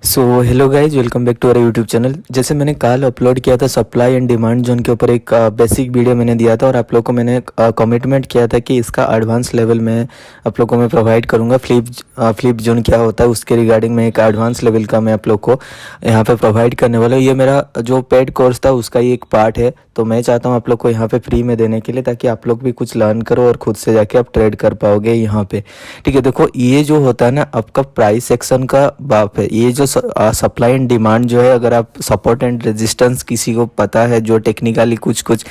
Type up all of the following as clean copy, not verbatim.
So hello guys, welcome back to our YouTube channel. जैसे मैंने कल अपलोड किया था सप्लाई एंड डिमांड जोन के ऊपर एक बेसिक वीडियो मैंने दिया था और आप लोग को मैंने कमिटमेंट किया था कि इसका एडवांस लेवल में आप लोग को मैं प्रोवाइड करूंगा। फ्लिप जोन क्या होता है उसके रिगार्डिंग में एक एडवांस लेवल का मैं आप लोग को यहाँ पे प्रोवाइड करने वाला हूँ। ये मेरा जो पेड कोर्स था उसका ही एक पार्ट है, तो मैं चाहता हूँ आप लोग को यहाँ पे फ्री में देने के लिए, ताकि आप लोग भी कुछ लर्न करो और खुद से जाके आप ट्रेड कर पाओगे यहाँ पे। ठीक है, देखो ये जो होता है ना आपका प्राइस सेक्शन का बाप है। ये जो सप्लाई एंड डिमांड जो है, अगर आप सपोर्ट एंड रेजिस्टेंस किसी को पता है, जो टेक्निकली कुछ कुछ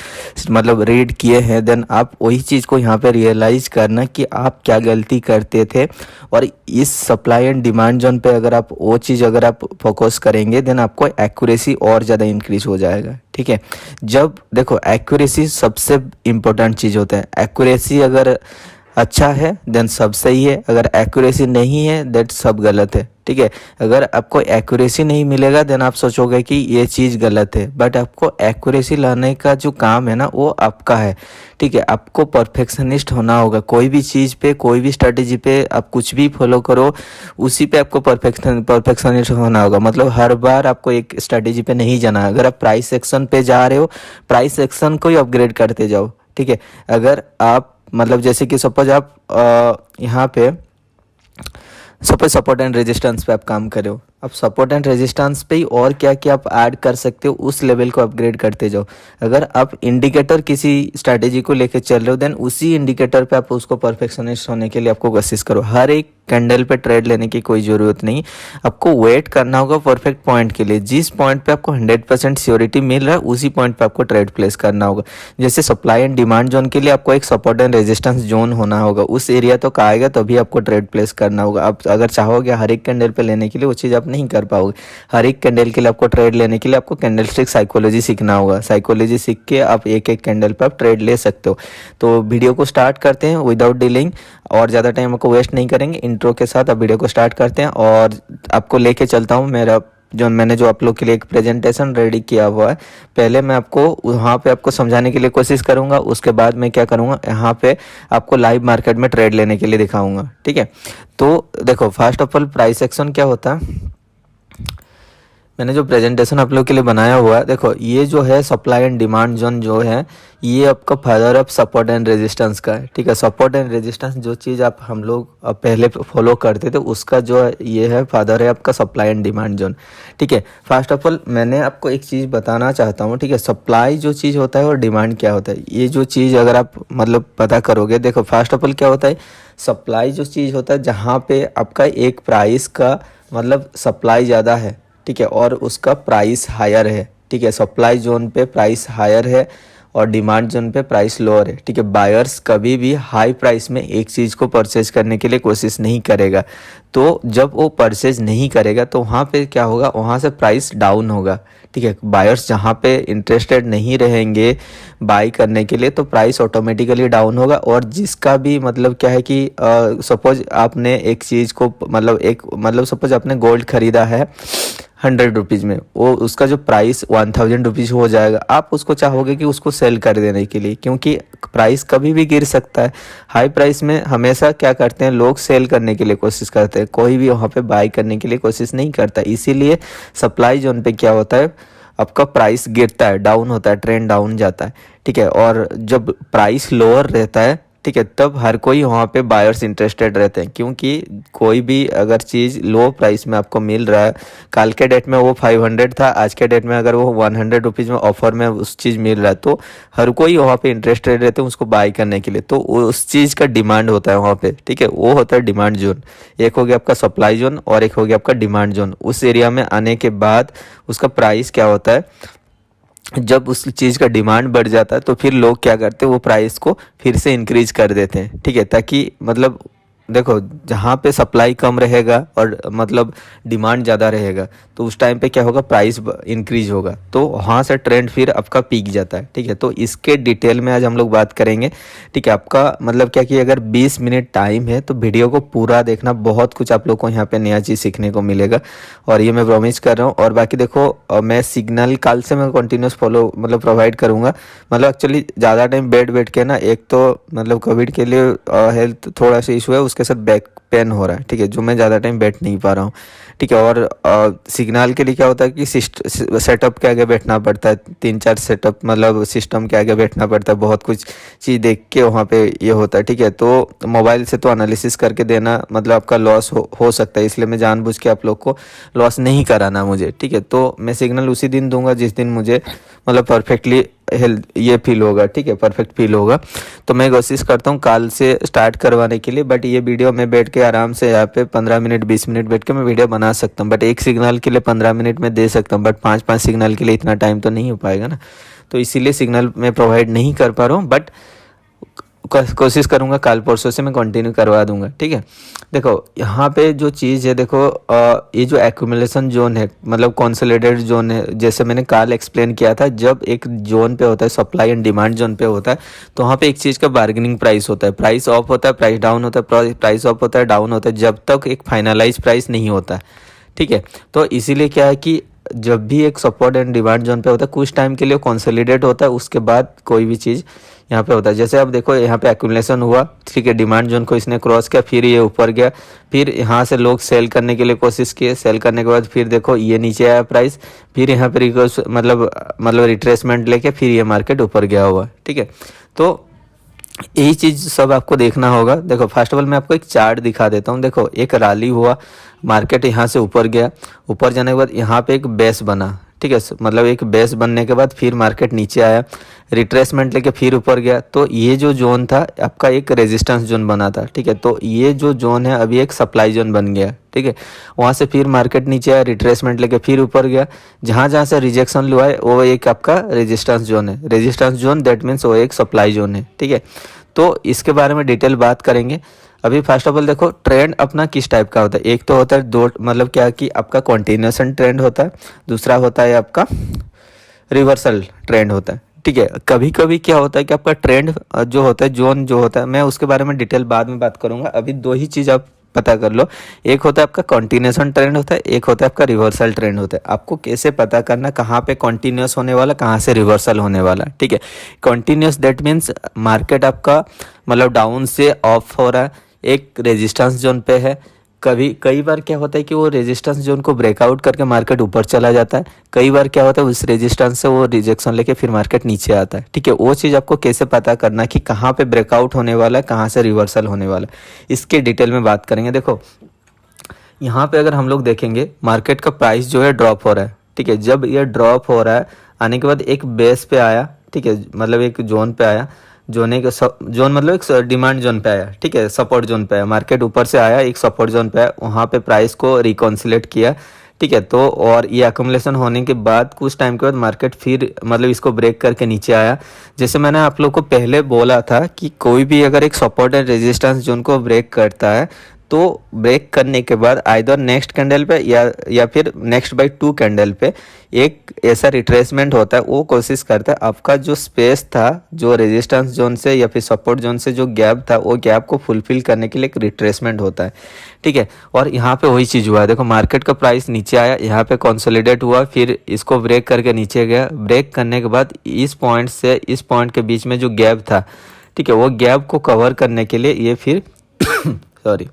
मतलब रीड किए हैं, देन आप वही चीज़ को यहाँ पे रियलाइज करना कि आप क्या गलती करते थे। और इस सप्लाई एंड डिमांड जोन पे अगर आप वो चीज़ अगर आप फोकस करेंगे, देन आपको एक्यूरेसी और ज़्यादा इंक्रीज हो जाएगा। ठीक है, जब देखो एक्यूरेसी सबसे इम्पोर्टेंट चीज़ होता है। एक्यूरेसी अगर अच्छा है देन सब सही है, अगर एक्यूरेसी नहीं है देन सब गलत है। ठीक है, अगर आपको एक्यूरेसी नहीं मिलेगा देन आप सोचोगे कि ये चीज़ गलत है, बट आपको एक्यूरेसी लाने का जो काम है ना वो आपका है। ठीक है, आपको परफेक्शनिस्ट होना होगा। कोई भी चीज़ पे, कोई भी स्ट्रेटेजी पे आप कुछ भी फॉलो करो, उसी पे आपको परफेक्शनिस्ट होना होगा। मतलब हर बार आपको एक स्ट्रेटेजी पे नहीं जाना। अगर आप प्राइस सेक्शन पे जा रहे हो, प्राइस सेक्शन को ही अपग्रेड करते जाओ। ठीक है, अगर आप मतलब जैसे कि सपोज आप यहाँ पे सपोज सपोर्ट एंड रेजिस्टेंस पे आप काम कर रहे हो, आप सपोर्ट एंड रेजिस्टेंस पे ही और क्या क्या आप ऐड कर सकते हो उस लेवल को अपग्रेड करते जाओ। अगर आप इंडिकेटर किसी स्ट्रैटेजी को लेकर चल रहे हो, देन उसी इंडिकेटर पे आप उसको परफेक्शनिस्ट होने के लिए आपको कोशिश करो। हर एक कैंडल पे ट्रेड लेने की कोई ज़रूरत नहीं, आपको वेट करना होगा परफेक्ट पॉइंट के लिए। जिस पॉइंट पे आपको 100% श्योरिटी मिल रहा है उसी पॉइंट पे आपको ट्रेड प्लेस करना होगा। जैसे सप्लाई एंड डिमांड जोन के लिए आपको एक सपोर्ट एंड रेजिस्टेंस जोन होना होगा, उस एरिया तो आएगा तभी आपको ट्रेड प्लेस करना होगा। आप अगर चाहोगे हर एक कैंडल पे लेने के लिए, वो चीज़ आप नहीं कर पाओगे। हर एक कैंडल के लिए आपको ट्रेड लेने के लिए आपको कैंडलस्टिक साइकोलॉजी सीखना होगा। साइकोलॉजी सीख के आप एक एक कैंडल पे आप ट्रेड ले सकते हो। तो वीडियो को स्टार्ट करते हैं विदाउट डिलेइंग, और ज़्यादा टाइम आपको वेस्ट नहीं करेंगे। इंट्रो के साथ अब वीडियो को स्टार्ट करते हैं और आपको लेके चलता हूँ मेरा मैंने जो आप लोग के लिए एक प्रेजेंटेशन रेडी किया हुआ है। पहले मैं आपको वहाँ पे आपको समझाने के लिए कोशिश करूँगा, उसके बाद मैं क्या करूँगा यहाँ पे आपको लाइव मार्केट में ट्रेड लेने के लिए दिखाऊंगा। ठीक है, तो देखो first of all price action क्या होता है। मैंने जो प्रेजेंटेशन आप लोग के लिए बनाया हुआ है, देखो ये जो है सप्लाई एंड डिमांड जोन जो है, ये आपका father of support and resistance का है। ठीक है, सपोर्ट एंड रेजिस्टेंस जो चीज़ आप हम लोग पहले फॉलो करते थे उसका जो है ये है फादर है आपका सप्लाई एंड डिमांड जोन। ठीक है, फर्स्ट ऑफ ऑल मैंने आपको एक चीज़ बताना चाहता हूँ। ठीक है, सप्लाई जो चीज़ होता है और डिमांड क्या होता है, ये जो चीज़ अगर आप मतलब पता करोगे, देखो फर्स्ट ऑफ ऑल क्या होता है, सप्लाई जो चीज़ होता है जहाँ पे आपका एक प्राइस का मतलब सप्लाई ज़्यादा है, ठीक है, और उसका प्राइस हायर है। ठीक है, सप्लाई जोन पे प्राइस हायर है और डिमांड जोन पे प्राइस लोअर है। ठीक है, बायर्स कभी भी हाई प्राइस में एक चीज़ को परचेज करने के लिए कोशिश नहीं करेगा। तो जब वो परचेज नहीं करेगा तो वहाँ पे क्या होगा, वहाँ से प्राइस डाउन होगा। ठीक है, बायर्स जहाँ पे इंटरेस्टेड नहीं रहेंगे बाई करने के लिए तो प्राइस ऑटोमेटिकली डाउन होगा। और जिसका भी मतलब क्या है कि सपोज आपने एक चीज़ को मतलब सपोज आपने गोल्ड खरीदा है 100 रुपीज़ में, वो उसका जो प्राइस 1000 रुपीज़ हो जाएगा। आप उसको चाहोगे कि उसको सेल कर देने के लिए, क्योंकि प्राइस कभी भी गिर सकता है। हाई प्राइस में हमेशा क्या करते हैं लोग, सेल करने के लिए कोशिश करते हैं, कोई भी वहाँ पे बाई करने के लिए कोशिश नहीं करता। इसीलिए सप्लाई जोन पे क्या होता है, आपका प्राइस गिरता है, डाउन होता है, ट्रेंड डाउन जाता है। ठीक है, और जब प्राइस लोअर रहता है, ठीक है, तब हर कोई वहाँ पे बायर्स इंटरेस्टेड रहते हैं, क्योंकि कोई भी अगर चीज़ लो प्राइस में आपको मिल रहा है, कल के डेट में वो 500 था, आज के डेट में अगर वो 100 रुपीज़ में ऑफर में उस चीज़ मिल रहा है, तो हर कोई वहाँ पे इंटरेस्टेड रहते हैं उसको बाई करने के लिए। तो उस चीज़ का डिमांड होता है वहाँ पे। ठीक है, वो होता है डिमांड जोन। एक हो गया आपका सप्लाई जोन और एक हो गया आपका डिमांड जोन। उस एरिया में आने के बाद उसका प्राइस क्या होता है, जब उस चीज़ का डिमांड बढ़ जाता है तो फिर लोग क्या करते हैं, वो प्राइस को फिर से इंक्रीज कर देते हैं। ठीक है, ताकि मतलब देखो जहाँ पे सप्लाई कम रहेगा और मतलब डिमांड ज़्यादा रहेगा तो उस टाइम पे क्या होगा, प्राइस इंक्रीज होगा, तो वहाँ से ट्रेंड फिर आपका पीक जाता है। ठीक है, तो इसके डिटेल में आज हम लोग बात करेंगे। ठीक है, आपका मतलब क्या कि अगर 20 मिनट टाइम है तो वीडियो को पूरा देखना, बहुत कुछ आप लोग को यहाँ पे नया चीज़ सीखने को मिलेगा और ये मैं प्रॉमिस कर रहा हूँ। और बाकी देखो मैं सिग्नल कल से मैं कंटिन्यूस फॉलो मतलब प्रोवाइड करूँगा। मतलब एक्चुअली ज़्यादा टाइम बैठ के ना, एक तो मतलब कोविड के लिए हेल्थ थोड़ा सा इशू है, उसके साथ बैक पेन हो रहा है, ठीक है, जो मैं ज़्यादा टाइम बैठ नहीं पा रहा हूँ, ठीक है। और सिग्नल के लिए क्या होता है कि सेटअप के आगे बैठना पड़ता है, 3-4 सेटअप मतलब सिस्टम के आगे बैठना पड़ता है, बहुत कुछ चीज़ देख के वहाँ पे ये होता है, ठीक है। तो मोबाइल से तो एनालिसिस करके देना मतलब आपका लॉस हो सकता है, इसलिए मैं जानबूझ के आप लोग को लॉस नहीं कराना मुझे, ठीक है। तो मैं सिग्नल उसी दिन दूंगा जिस दिन मुझे मतलब परफेक्टली हेल्थ ये फील होगा, ठीक है, परफेक्ट फील होगा। तो मैं कोशिश करता हूँ काल से स्टार्ट करवाने के लिए, बट ये वीडियो मैं बैठ के आराम से यहाँ पे 15 मिनट 20 मिनट बैठ के मैं वीडियो बना सकता हूँ, बट एक सिग्नल के लिए 15 मिनट में दे सकता हूँ, बट 5-5 सिग्नल के लिए इतना टाइम तो नहीं हो पाएगा ना। तो इसीलिए सिग्नल मैं प्रोवाइड नहीं कर पा रहा हूँ, बट कोशिश करूँगा कल परसों से मैं कंटिन्यू करवा दूंगा, ठीक है। देखो यहाँ पे जो चीज़ है, देखो ये जो एक्यूमुलेशन जोन है मतलब कंसोलिडेटेड जोन है, जैसे मैंने कल एक्सप्लेन किया था, जब एक जोन पे होता है सप्लाई एंड डिमांड जोन पे होता है, तो वहाँ पे एक चीज़ का बार्गेनिंग प्राइस होता है, प्राइस ऑफ होता है, प्राइस डाउन होता है, प्राइस ऑफ होता है, डाउन होता है, जब तक एक फाइनलाइज प्राइस नहीं होता है, ठीक है। तो इसीलिए क्या है कि जब भी एक सपोर्ट एंड डिमांड जोन पे होता है कुछ टाइम के लिए कंसोलिडेट होता है, उसके बाद कोई भी चीज़ यहाँ पे होता है। जैसे अब देखो यहाँ पे एक्यूमुलेशन हुआ, ठीक है, डिमांड जोन को इसने क्रॉस किया, फिर ये ऊपर गया, फिर यहाँ से लोग सेल करने के लिए कोशिश किए, सेल करने के बाद फिर देखो ये नीचे आया प्राइस, फिर यहाँ पे मतलब रिट्रेसमेंट लेके फिर ये मार्केट ऊपर गया हुआ, ठीक है। तो यही चीज़ सब आपको देखना होगा। देखो फर्स्ट ऑफ ऑल मैं आपको एक चार्ट दिखा देता हूँ। देखो एक रैली हुआ, मार्केट यहाँ से ऊपर गया, ऊपर जाने के बाद यहाँ पे एक बेस बना, ठीक है, मतलब एक बेस बनने के बाद फिर मार्केट नीचे आया, रिट्रेसमेंट लेके फिर ऊपर गया, तो ये जो जोन था आपका एक रेजिस्टेंस जोन बना था, ठीक है। तो ये जो जोन है अभी एक सप्लाई जोन बन गया, ठीक है। वहाँ से फिर मार्केट नीचे आया, रिट्रेसमेंट लेके फिर ऊपर गया, जहाँ जहाँ से रिजेक्शन हुआ है वो एक आपका रेजिस्टेंस जोन है, रेजिस्टेंस जोन दैट मीन्स वो एक सप्लाई जोन है, ठीक है। तो इसके बारे में डिटेल बात करेंगे। अभी फर्स्ट ऑफ ऑल देखो ट्रेंड अपना किस टाइप का होता है, एक तो होता है दो मतलब क्या कि आपका कॉन्टिन्यूसन ट्रेंड होता है, दूसरा होता है आपका रिवर्सल ट्रेंड होता है, ठीक है। कभी कभी क्या होता है कि आपका ट्रेंड जो होता है जोन जो होता है, मैं उसके बारे में डिटेल बाद में बात करूंगा, अभी दो ही चीज़ आप पता कर लो, एक होता है आपका कॉन्टिन्यूसन ट्रेंड होता है, एक होता है आपका रिवर्सल ट्रेंड होता है। आपको कैसे पता करना कहाँ पे कॉन्टिन्यूस होने वाला कहाँ से रिवर्सल होने वाला, ठीक है। कॉन्टिन्यूस दैट मीन्स मार्केट आपका मतलब डाउन से ऑफ हो रहा है, एक रेजिस्टेंस जोन पे है, कई बार क्या होता है कि वो रेजिस्टेंस जोन को ब्रेकआउट करके मार्केट ऊपर चला जाता है, कई बार क्या होता है उस रेजिस्टेंस से वो रिजेक्शन लेके फिर मार्केट नीचे आता है, ठीक है। वो चीज़ आपको कैसे पता करना कि कहाँ पे ब्रेकआउट होने वाला है कहाँ से रिवर्सल होने वाला है, इसके डिटेल में बात करेंगे। देखो यहाँ पे अगर हम लोग देखेंगे मार्केट का प्राइस जो है ड्रॉप हो रहा है, ठीक है। जब ये ड्रॉप हो रहा है आने के बाद एक बेस पे आया, ठीक है, मतलब एक जोन पे आया, जोन मतलब एक डिमांड जोन पे आया, ठीक है, सपोर्ट जोन पे आया, मार्केट ऊपर से आया एक सपोर्ट जोन पे आया, वहाँ पे प्राइस को रिकॉन्सिलेट किया, ठीक है। तो और ये अकोमोलेशन होने के बाद कुछ टाइम के बाद मार्केट फिर मतलब इसको ब्रेक करके नीचे आया। जैसे मैंने आप लोग को पहले बोला था कि कोई भी अगर एक सपोर्ट एंड रेजिस्टेंस जोन को ब्रेक करता है तो ब्रेक करने के बाद आइदर नेक्स्ट कैंडल पे या फिर नेक्स्ट बाय 2 कैंडल पे एक ऐसा रिट्रेसमेंट होता है, वो कोशिश करता है आपका जो स्पेस था जो रेजिस्टेंस जोन से या फिर सपोर्ट जोन से जो गैप था वो गैप को फुलफिल करने के लिए एक रिट्रेसमेंट होता है, ठीक है। और यहाँ पे वही चीज़ हुआ है, देखो मार्केट का प्राइस नीचे आया, यहाँ पे कंसोलिडेट हुआ, फिर इसको ब्रेक करके नीचे गया, ब्रेक करने के बाद इस पॉइंट से इस पॉइंट के बीच में जो गैप था, ठीक है, वो गैप को कवर करने के लिए ये फिर सॉरी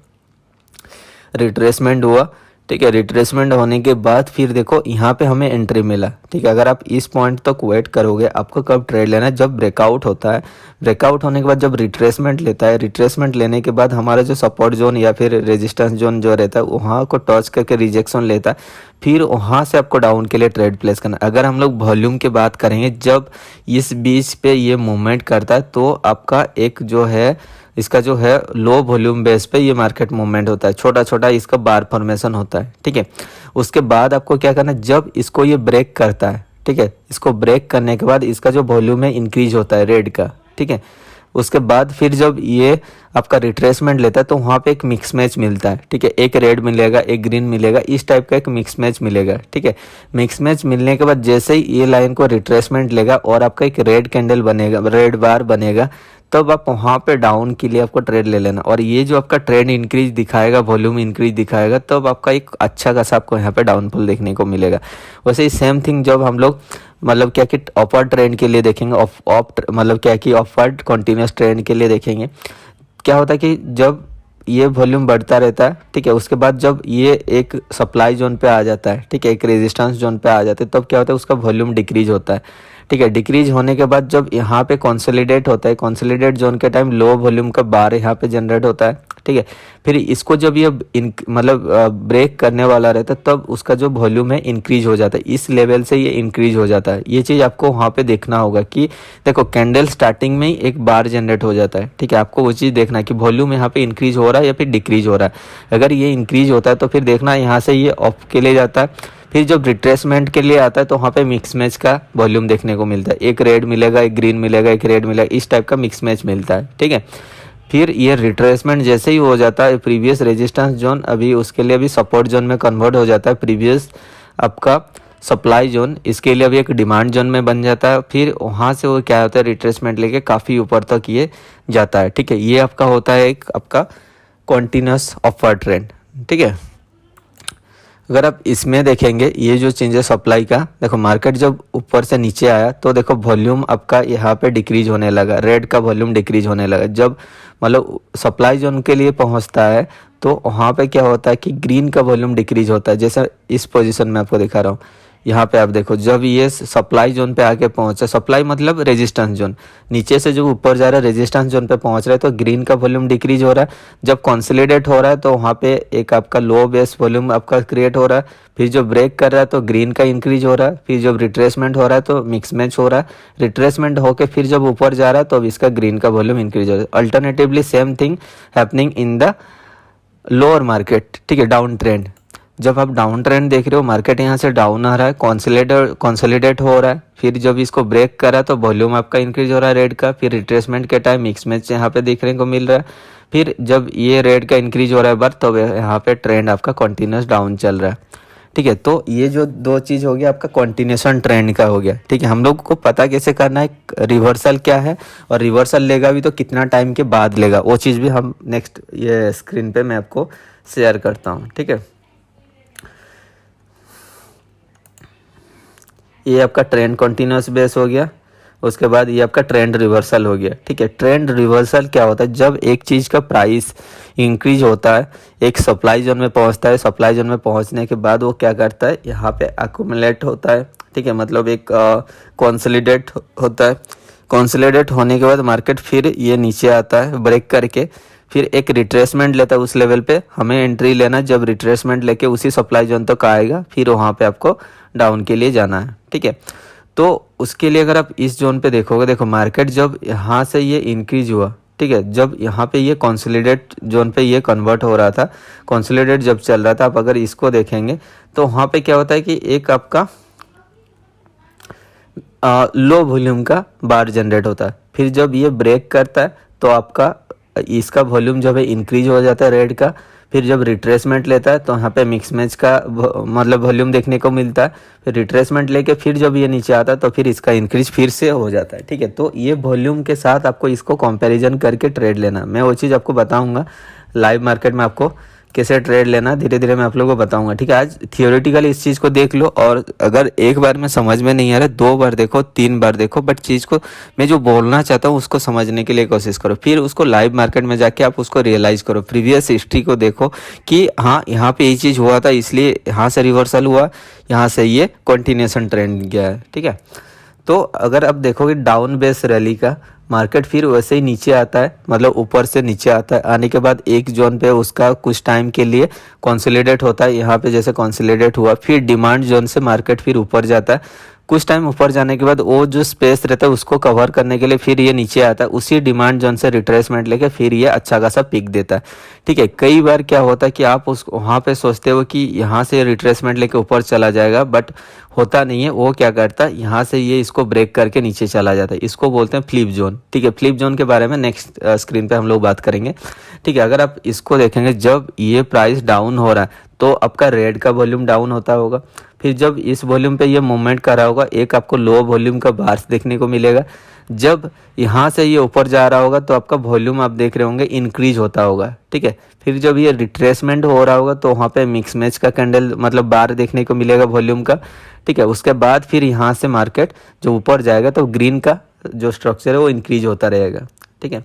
रिट्रेसमेंट हुआ, ठीक है। रिट्रेसमेंट होने के बाद फिर देखो यहाँ पे हमें एंट्री मिला, ठीक है। अगर आप इस पॉइंट तक वेट करोगे आपको कब ट्रेड लेना है, जब ब्रेकआउट होता है, ब्रेकआउट होने के बाद जब रिट्रेसमेंट लेता है, रिट्रेसमेंट लेने के बाद हमारा जो सपोर्ट जोन या फिर रेजिस्टेंस जोन जो रहता है वहाँ को टच करके रिजेक्शन लेता है, फिर वहाँ से आपको डाउन के लिए ट्रेड प्लेस करना। अगर हम लोग वॉल्यूम की बात करेंगे, जब इस बीच पे ये मूवमेंट करता है तो आपका एक जो है इसका जो है लो वॉल्यूम बेस पे ये मार्केट मूवमेंट होता है, छोटा छोटा इसका बार फॉर्मेशन होता है, ठीक है। उसके बाद आपको क्या करना है, जब इसको ये ब्रेक करता है, ठीक है, इसको ब्रेक करने के बाद इसका जो वॉल्यूम है इंक्रीज होता है रेड का, ठीक है। उसके बाद फिर जब ये आपका रिट्रेसमेंट लेता है तो वहाँ पे एक मिक्स मैच मिलता है, ठीक है, एक रेड मिलेगा एक ग्रीन मिलेगा, इस टाइप का एक मिक्स मैच मिलेगा, ठीक है। मिक्स मैच मिलने के बाद जैसे ही ये लाइन को रिट्रेसमेंट लेगा और आपका एक रेड कैंडल बनेगा, रेड बार बनेगा, तब आप वहाँ पे डाउन के लिए आपको ट्रेड ले लेना। और ये जो आपका ट्रेंड इंक्रीज दिखाएगा, वॉल्यूम इंक्रीज दिखाएगा, तब आपका एक अच्छा खासा आपको यहाँ पे डाउनफॉल देखने को मिलेगा। वैसे ही सेम थिंग जब हम लोग मतलब क्या कि अपवर्ड ट्रेंड के लिए देखेंगे, मतलब क्या कि अपवर्ड कंटिन्यूस ट्रेंड के लिए देखेंगे, क्या होता है कि जब ये वॉल्यूम बढ़ता रहता है, ठीक है। उसके बाद जब ये एक सप्लाई जोन पे आ जाता है, ठीक है, एक रेजिस्टेंस जोन पे आ जाते हैं, तब क्या होता है, उसका वॉल्यूम डिक्रीज होता है, ठीक है। डिक्रीज होने के बाद जब यहाँ पे कंसोलिडेट होता है, कंसोलिडेट जोन के टाइम लो वॉल्यूम का बार यहाँ पे जनरेट होता है, ठीक है। फिर इसको जब ये मतलब ब्रेक करने वाला रहता है, तब उसका जो वॉल्यूम है इंक्रीज हो जाता है, इस लेवल से ये इंक्रीज हो जाता है। ये चीज़ आपको वहाँ पे देखना होगा कि देखो कैंडल स्टार्टिंग में ही एक बार जनरेट हो जाता है, ठीक है। आपको वो चीज़ देखना है कि वॉल्यूम यहाँ पे इंक्रीज हो रहा है या फिर डिक्रीज हो रहा है। अगर ये इंक्रीज होता है तो फिर देखना यहाँ से ये ऑफ के लिए जाता है। फिर जब रिट्रेसमेंट के लिए आता है तो वहाँ पे मिक्स मैच का वॉल्यूम देखने को मिलता है, एक रेड मिलेगा, एक ग्रीन मिलेगा, एक रेड मिलेगा, इस टाइप का मिक्स मैच मिलता है, ठीक है। फिर ये रिट्रेसमेंट जैसे ही हो जाता है, प्रीवियस रेजिस्टेंस जोन अभी उसके लिए अभी सपोर्ट जोन में कन्वर्ट हो जाता है, प्रीवियस आपका सप्लाई जोन इसके लिए अभी एक डिमांड जोन में बन जाता है। फिर वहाँ से वो क्या होता है, रिट्रेसमेंट लेके काफ़ी ऊपर तक ये जाता है, ठीक है। ये आपका होता है एक आपका कॉन्टिन्यूस अपवर्ड ट्रेंड, ठीक है। अगर आप इसमें देखेंगे ये जो चेंज है सप्लाई का, देखो मार्केट जब ऊपर से नीचे आया तो देखो वॉल्यूम आपका यहाँ पे डिक्रीज होने लगा, रेड का वॉल्यूम डिक्रीज होने लगा। जब मतलब सप्लाई जोन के लिए पहुँचता है तो वहाँ पे क्या होता है कि ग्रीन का वॉल्यूम डिक्रीज होता है, जैसा इस पोजीशन में आपको दिखा रहा हूँ। यहाँ पे आप देखो जब ये सप्लाई जोन पे आके पहुंचा, सप्लाई मतलब रेजिस्टेंस जोन, नीचे से जब ऊपर जा रहा है रेजिस्टेंस जोन पे पहुंच रहा है तो ग्रीन का वॉल्यूम डिक्रीज हो रहा है। जब कंसोलिडेट हो रहा है तो वहाँ पे एक आपका लो बेस वॉल्यूम आपका क्रिएट हो रहा है। फिर जो ब्रेक कर रहा है तो ग्रीन का इंक्रीज हो रहा है। फिर जब रिट्रेसमेंट हो रहा है तो मिक्स मैच हो रहा है। रिट्रेसमेंट होकर फिर जब ऊपर जा रहा है तो अब इसका ग्रीन का वॉल्यूम इंक्रीज हो रहा है। Alternatively same thing happening in the lower market, ठीक है, डाउन ट्रेंड। जब आप डाउन ट्रेंड देख रहे हो, मार्केट यहाँ से डाउन आ रहा है, कंसोलिडेट हो रहा है, फिर जब इसको ब्रेक करा तो वॉल्यूम आपका इंक्रीज हो रहा है रेड का। फिर रिट्रेसमेंट के टाइम मिक्स मैच यहाँ पे देखने को मिल रहा है। फिर जब ये रेड का इंक्रीज हो रहा है बार, तो यहाँ पे ट्रेंड आपका कंटिन्यूस डाउन चल रहा है, ठीक है। तो ये जो दो चीज़ हो गया आपका कंटिन्यूशन ट्रेंड का हो गया, ठीक है। हम लोग को पता कैसे करना है रिवर्सल क्या है, और रिवर्सल लेगा भी तो कितना टाइम के बाद लेगा, वो चीज़ भी हम नेक्स्ट ये स्क्रीन पे मैं आपको शेयर करता हूँ, ठीक है। ये आपका ट्रेंड कंटिन्यूस बेस हो गया, उसके बाद ये आपका ट्रेंड रिवर्सल हो गया, ठीक है। ट्रेंड रिवर्सल क्या होता है, जब एक चीज़ का प्राइस इंक्रीज होता है, एक सप्लाई जोन में पहुंचता है, सप्लाई जोन में पहुंचने के बाद वो क्या करता है, यहाँ पे एक्यूमुलेट होता है, ठीक है, मतलब एक कंसोलिडेट होता है। कंसोलिडेट होने के बाद मार्केट फिर ये नीचे आता है ब्रेक करके, फिर एक रिट्रेसमेंट लेता है उस लेवल पे, हमें एंट्री लेना, जब रिट्रेसमेंट लेके उसी सप्लाई जोन तक आएगा फिर वहाँ पे आपको डाउन के लिए जाना है, ठीक है। तो उसके लिए अगर आप इस जोन पे देखोगे, देखो मार्केट जब यहाँ से ये इंक्रीज हुआ, ठीक है, जब यहाँ पे ये कंसोलिडेट जोन पे ये कन्वर्ट हो रहा था, कंसोलिडेट जब चल रहा था, आप अगर इसको देखेंगे तो वहाँ पे क्या होता है कि एक आपका लो वॉल्यूम का बार जनरेट होता है। फिर जब ये ब्रेक करता है तो आपका इसका वॉल्यूम जब है इंक्रीज हो जाता है रेड का। फिर जब रिट्रेसमेंट लेता है तो यहाँ पे मिक्स मैच का मतलब वॉल्यूम देखने को मिलता है। फिर रिट्रेसमेंट लेके फिर जब ये नीचे आता है तो फिर इसका इंक्रीज फिर से हो जाता है, ठीक है। तो ये वॉल्यूम के साथ आपको इसको कंपैरिजन करके ट्रेड लेना, मैं वो चीज़ आपको बताऊंगा लाइव मार्केट में आपको कैसे ट्रेड लेना, धीरे धीरे मैं आप लोगों को बताऊंगा, ठीक है। आज थियोरेटिकली इस चीज़ को देख लो, और अगर एक बार में समझ में नहीं आ रहा, 2 बार देखो, 3 बार देखो, बट चीज़ को मैं जो बोलना चाहता हूँ उसको समझने के लिए कोशिश करो। फिर उसको लाइव मार्केट में जाके आप उसको रियलाइज़ करो, प्रीवियस हिस्ट्री को देखो कि हाँ यहाँ पे ये चीज़ हुआ था, इसलिए यहाँ से रिवर्सल हुआ, यहाँ से ये कंटिन्यूएशन ट्रेंड गया है, ठीक है। तो अगर आप देखोगे डाउन बेस रैली का, मार्केट फिर वैसे ही नीचे आता है, मतलब ऊपर से नीचे आता है, आने के बाद एक जोन पे उसका कुछ टाइम के लिए कंसोलिडेट होता है, यहाँ पे जैसे कंसोलिडेट हुआ, फिर डिमांड जोन से मार्केट फिर ऊपर जाता है। कुछ टाइम ऊपर जाने के बाद वो जो स्पेस रहता है उसको कवर करने के लिए फिर ये नीचे आता है, उसी डिमांड जोन से रिट्रेसमेंट लेके फिर ये अच्छा खासा पिक देता है, ठीक है। कई बार क्या होता है कि आप उस वहाँ पे सोचते हो कि यहाँ से रिट्रेसमेंट लेके ऊपर चला जाएगा, बट होता नहीं है। वो क्या करता है, यहाँ से ये इसको ब्रेक करके नीचे चला जाता है, इसको बोलते हैं फ्लिप जोन, ठीक है। फ्लिप जोन के बारे में नेक्स्ट स्क्रीन पे हम लोग बात करेंगे, ठीक है। अगर आप इसको देखेंगे, जब ये प्राइस डाउन हो रहा है तो आपका रेड का वॉल्यूम डाउन होता होगा, फिर जब इस वॉल्यूम पे ये मूवमेंट कर रहा होगा, एक आपको लो वॉल्यूम का बार्स देखने को मिलेगा। जब यहाँ से ये ऊपर जा रहा होगा तो आपका वॉल्यूम आप देख रहे होंगे इंक्रीज होता होगा, ठीक है। फिर जब ये रिट्रेसमेंट हो रहा होगा तो वहाँ पे मिक्स मैच का कैंडल मतलब बार देखने को मिलेगा वॉल्यूम का, ठीक है। उसके बाद फिर यहाँ से मार्केट जो ऊपर जाएगा तो ग्रीन का जो स्ट्रक्चर है वो इंक्रीज होता रहेगा, ठीक है।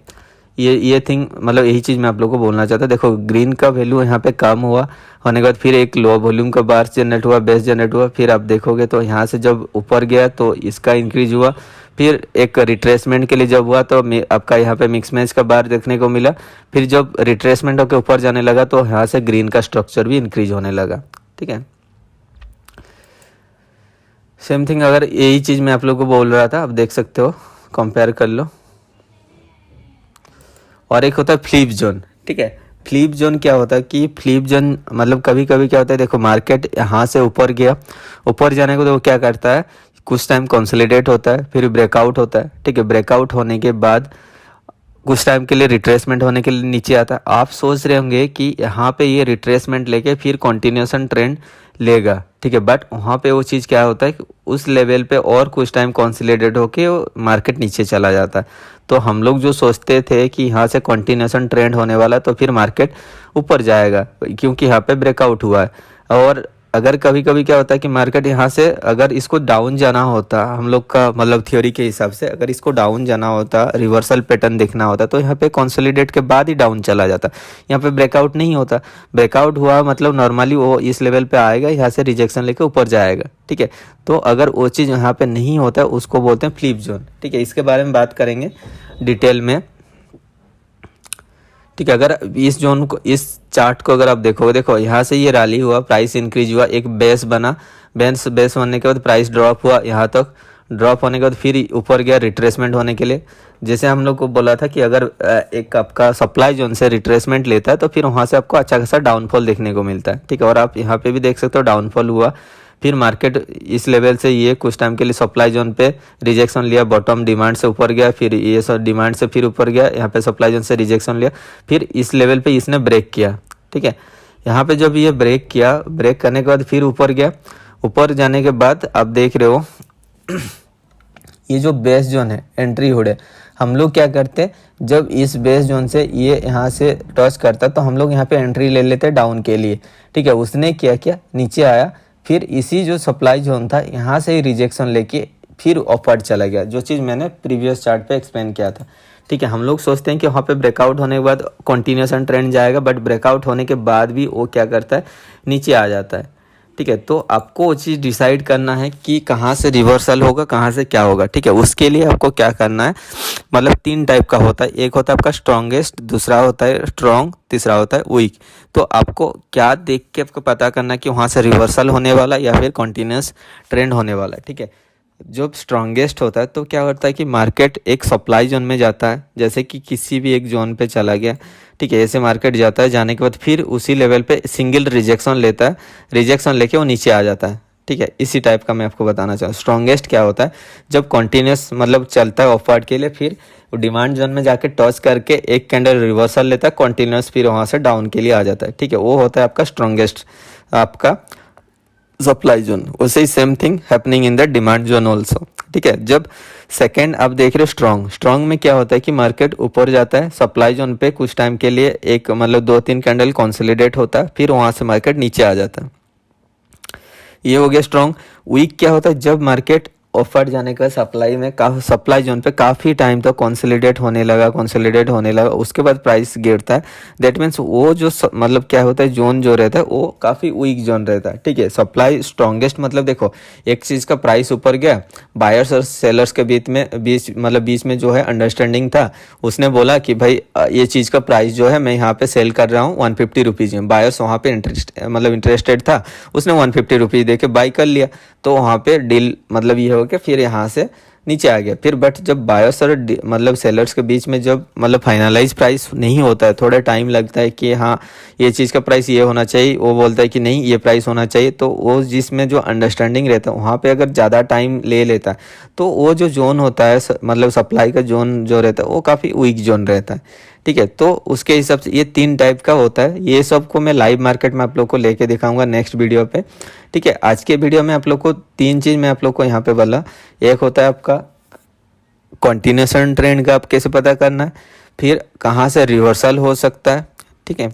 ये थिंग मतलब यही चीज़ मैं आप लोगों को बोलना चाहता। देखो ग्रीन का वैल्यू यहाँ पे कम हुआ होने के बाद फिर एक लो वॉल्यूम का बार जनरेट हुआ, बेस जनरेट हुआ, फिर आप देखोगे तो यहाँ से जब ऊपर गया तो इसका इंक्रीज हुआ, फिर एक रिट्रेसमेंट के लिए जब हुआ तो आपका यहाँ पे मिक्स मैच का बार देखने को मिला, फिर जब रिट्रेसमेंट होकर ऊपर जाने लगा तो यहाँ से ग्रीन का स्ट्रक्चर भी इंक्रीज होने लगा। ठीक है, सेम थिंग अगर यही चीज़ मैं आप लोग को बोल रहा था, आप देख सकते हो, कंपेयर कर लो। और एक होता है फ्लिप जोन। ठीक है, फ्लिप जोन क्या होता है कि फ्लिप जोन मतलब कभी कभी क्या होता है, देखो मार्केट यहाँ से ऊपर गया, ऊपर जाने को तो वो क्या करता है, कुछ टाइम कंसोलिडेट होता है, फिर ब्रेकआउट होता है। ठीक है, ब्रेकआउट होने के बाद कुछ टाइम के लिए रिट्रेसमेंट होने के लिए नीचे आता है। आप सोच रहे होंगे कि यहाँ पे ये रिट्रेसमेंट लेके फिर कंटिन्यूएशन ट्रेंड लेगा। ठीक है, बट वहाँ पे वो चीज़ क्या होता है कि उस लेवल पे और कुछ टाइम कंसोलिडेट होके वो मार्केट नीचे चला जाता है। तो हम लोग जो सोचते थे कि यहाँ से कंटिन्यूएशन ट्रेंड होने वाला तो फिर मार्केट ऊपर जाएगा क्योंकि यहाँ पे ब्रेकआउट हुआ है। और अगर कभी कभी क्या होता है कि मार्केट यहाँ से अगर इसको डाउन जाना होता, हम लोग का मतलब थ्योरी के हिसाब से अगर इसको डाउन जाना होता, रिवर्सल पैटर्न देखना होता तो यहाँ पे कंसोलिडेट के बाद ही डाउन चला जाता। यहाँ पे ब्रेकआउट नहीं होता, ब्रेकआउट हुआ मतलब नॉर्मली वो इस लेवल पे आएगा, यहाँ से रिजेक्शन लेके ऊपर जाएगा। ठीक है, तो अगर वो चीज़ यहाँ पे नहीं होता उसको बोलते हैं फ्लिप जोन। ठीक है, इसके बारे में बात करेंगे डिटेल में। ठीक है, अगर इस जोन को, इस चार्ट को अगर आप देखोगे, देखो यहाँ से ये रैली हुआ, प्राइस इंक्रीज हुआ, एक बेस बना, बेस बनने के बाद प्राइस ड्रॉप हुआ, यहाँ तक ड्रॉप होने के बाद फिर ऊपर गया रिट्रेसमेंट होने के लिए। जैसे हम लोग को बोला था कि अगर एक आपका सप्लाई जोन से रिट्रेसमेंट लेता है तो फिर वहाँ से आपको अच्छा खासा डाउनफॉल देखने को मिलता है। ठीक है, और आप यहाँ पे भी देख सकते हो डाउनफॉल हुआ, फिर मार्केट इस लेवल से ये कुछ टाइम के लिए सप्लाई जोन पे रिजेक्शन लिया, बॉटम डिमांड से ऊपर गया, फिर ये सब डिमांड से फिर ऊपर गया, यहाँ पे सप्लाई जोन से रिजेक्शन लिया, फिर इस लेवल पे इसने ब्रेक किया। ठीक है, यहाँ पे जब ये ब्रेक किया, ब्रेक करने के बाद फिर ऊपर गया, ऊपर जाने के बाद आप देख रहे हो ये जो बेस जोन है, एंट्री हुड है, हम लोग क्या करते, जब इस बेस जोन से ये यहाँ से टच करता तो हम लोग यहाँ पे एंट्री ले लेते डाउन के लिए। ठीक है, उसने क्या किया, नीचे आया, फिर इसी जो सप्लाई जोन था यहाँ से ही रिजेक्शन लेके फिर अपवर्ड चला गया, जो चीज़ मैंने प्रीवियस चार्ट पे एक्सप्लेन किया था। ठीक है, हम लोग सोचते हैं कि वहाँ पे ब्रेकआउट होने के बाद कंटिन्यूएशन ट्रेंड जाएगा, बट ब्रेकआउट होने के बाद भी वो क्या करता है, नीचे आ जाता है। ठीक है, तो आपको वो चीज़ डिसाइड करना है कि कहाँ से रिवर्सल होगा, कहाँ से क्या होगा। ठीक है, उसके लिए आपको क्या करना है, मतलब 3 टाइप का होता है, एक होता है आपका स्ट्रॉन्गेस्ट, दूसरा होता है स्ट्रॉन्ग, तीसरा होता है वीक। तो आपको क्या देख के आपको पता करना है कि वहाँ से रिवर्सल होने वाला या फिर कंटिन्यूस ट्रेंड होने वाला है। ठीक है, जब स्ट्रॉन्गेस्ट होता है तो क्या होता है कि मार्केट एक सप्लाई जोन में जाता है, जैसे कि किसी भी एक जोन पे चला गया। ठीक है, ऐसे मार्केट जाता है, जाने के बाद फिर उसी लेवल पे सिंगल रिजेक्शन लेता है, रिजेक्शन लेके वो नीचे आ जाता है। ठीक है, इसी टाइप का मैं आपको बताना चाहूँ। स्ट्रॉन्गेस्ट क्या होता है, जब कंटिन्यूस मतलब चलता है ऑफवर्ड के लिए, फिर डिमांड जोन में जाके टच करके एक कैंडल रिवर्सल लेता है कंटिन्यूस, फिर वहाँ से डाउन के लिए आ जाता है। ठीक है, वो होता है आपका स्ट्रॉन्गेस्ट आपका सप्लाई जोन। वैसे ही same thing happening in the demand zone also. ठीक है, जब सेकेंड आप देख रहे हो स्ट्रॉन्ग में क्या होता है कि मार्केट ऊपर जाता है, सप्लाई जोन पे कुछ टाइम के लिए एक मतलब 2-3 कैंडल कंसोलिडेट होता है, फिर वहाँ से मार्केट नीचे आ जाता है, ये हो गया स्ट्रॉन्ग। वीक क्या होता है, जब मार्केट ऑफर जाने का सप्लाई में सप्लाई जोन पे काफ़ी टाइम तक कंसोलिडेट होने लगा, उसके बाद प्राइस गिरता है। दैट मीन्स वो जो मतलब क्या होता है, जोन जो रहता है वो काफ़ी वीक जोन रहता है। ठीक है, सप्लाई स्ट्रॉन्गेस्ट मतलब देखो एक चीज़ का प्राइस ऊपर गया, बायर्स और सेलर्स के बीच में जो है अंडरस्टैंडिंग था, उसने बोला कि भाई ये चीज़ का प्राइस जो है मैं यहाँ पे सेल कर रहा हूँ 150 रुपीज़ में, बायर्स वहाँ पे इंटरेस्टेड था, उसने 150 रुपीज़ दे के बाई कर लिया, तो वहाँ पे डील मतलब ये हो कि फिर यहाँ से नीचे आ गया। फिर बट जब बायर्स और मतलब सेलर्स के बीच में जब मतलब फाइनलाइज प्राइस नहीं होता है, थोड़ा टाइम लगता है कि हाँ ये चीज़ का प्राइस ये होना चाहिए, वो बोलता है कि नहीं ये प्राइस होना चाहिए, तो वो जिसमें जो अंडरस्टैंडिंग रहता है वहाँ पे अगर ज़्यादा टाइम ले लेता है तो वो जो जोन होता है मतलब सप्लाई का जोन जो रहता है वो काफ़ी वीक जोन रहता है। ठीक है, तो उसके हिसाब से ये 3 टाइप का होता है। ये सब को मैं लाइव मार्केट में आप लोग को लेके दिखाऊंगा नेक्स्ट वीडियो पे। ठीक है, आज के वीडियो में आप लोग को 3 चीज़ मैं आप लोग को यहाँ पे बोला। एक होता है आपका कंटिन्यूएशन ट्रेंड का आप कैसे पता करना है, फिर कहाँ से रिवर्सल हो सकता है। ठीक है,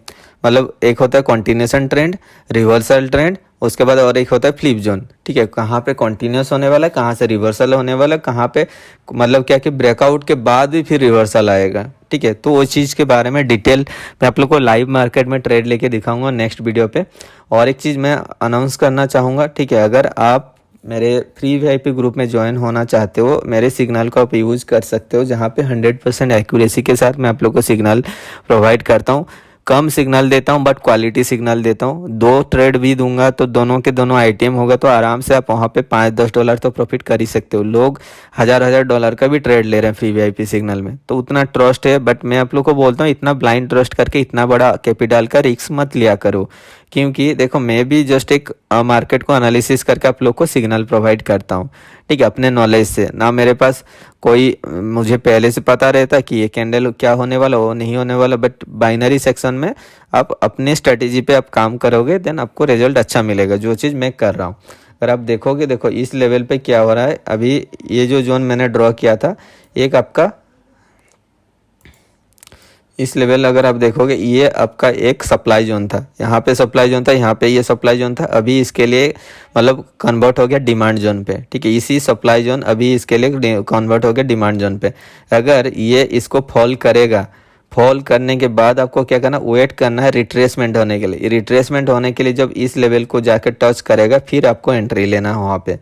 मतलब एक होता है कंटिन्यूएशन ट्रेंड, रिवर्सल ट्रेंड, उसके बाद और एक होता है फ्लिप जोन। ठीक है, कहाँ पे कंटिन्यूस होने वाला है, कहाँ से रिवर्सल होने वाला है, कहाँ पे मतलब क्या कि ब्रेकआउट के बाद भी फिर रिवर्सल आएगा। ठीक है। तो वो चीज़ के बारे में डिटेल मैं आप लोग को लाइव मार्केट में ट्रेड लेके दिखाऊंगा नेक्स्ट वीडियो पे। और एक चीज़ मैं अनाउंस करना चाहूँगा, ठीक है, अगर आप मेरे फ्री वीआईपी ग्रुप में ज्वाइन होना चाहते हो, मेरे सिग्नल को आप यूज़ कर सकते हो, जहाँ पे 100% एक्यूरेसी के साथ मैं आप लोग को सिग्नल प्रोवाइड करता हूँ। कम सिग्नल देता हूँ बट क्वालिटी सिग्नल देता हूँ। 2 ट्रेड भी दूंगा तो दोनों के दोनों आईटीएम होगा, तो आराम से आप वहाँ पे $5-10 तो प्रॉफिट कर ही सकते हो। लोग $1000 का भी ट्रेड ले रहे हैं फ्री वीआईपी सिग्नल में, तो उतना ट्रस्ट है। बट मैं आप लोग को बोलता हूँ इतना ब्लाइंड ट्रस्ट करके इतना बड़ा कैपिटल का रिस्क मत लिया करो, क्योंकि देखो मैं भी जस्ट एक मार्केट को एनालिसिस करके आप लोग को सिग्नल प्रोवाइड करता हूँ, ठीक है, अपने नॉलेज से ना। मेरे पास कोई मुझे पहले से पता रहता कि ये कैंडल क्या होने वाला वो नहीं होने वाला, बट बाइनरी सेक्शन में आप अपने स्ट्रेटेजी पे आप काम करोगे देन आपको रिजल्ट अच्छा मिलेगा, जो चीज़ मैं कर रहा हूँ। अगर आप देखोगे, देखो इस लेवल पे क्या हो रहा है अभी, ये जो जोन मैंने ड्रॉ किया था, एक आपका इस लेवल अगर आप देखोगे ये आपका एक सप्लाई जोन था, यहाँ पे सप्लाई जोन था, यहाँ पे ये सप्लाई जोन था। अभी इसके लिए मतलब कन्वर्ट हो गया डिमांड जोन पे, ठीक है। इसी सप्लाई जोन अभी इसके लिए कन्वर्ट हो गया डिमांड जोन पे। अगर ये इसको फॉल करेगा, फॉल करने के बाद आपको क्या करना, वेट करना है रिट्रेसमेंट होने के लिए। रिट्रेसमेंट होने के लिए जब इस लेवल को जाकर टच करेगा फिर आपको एंट्री लेना है वहाँ पे,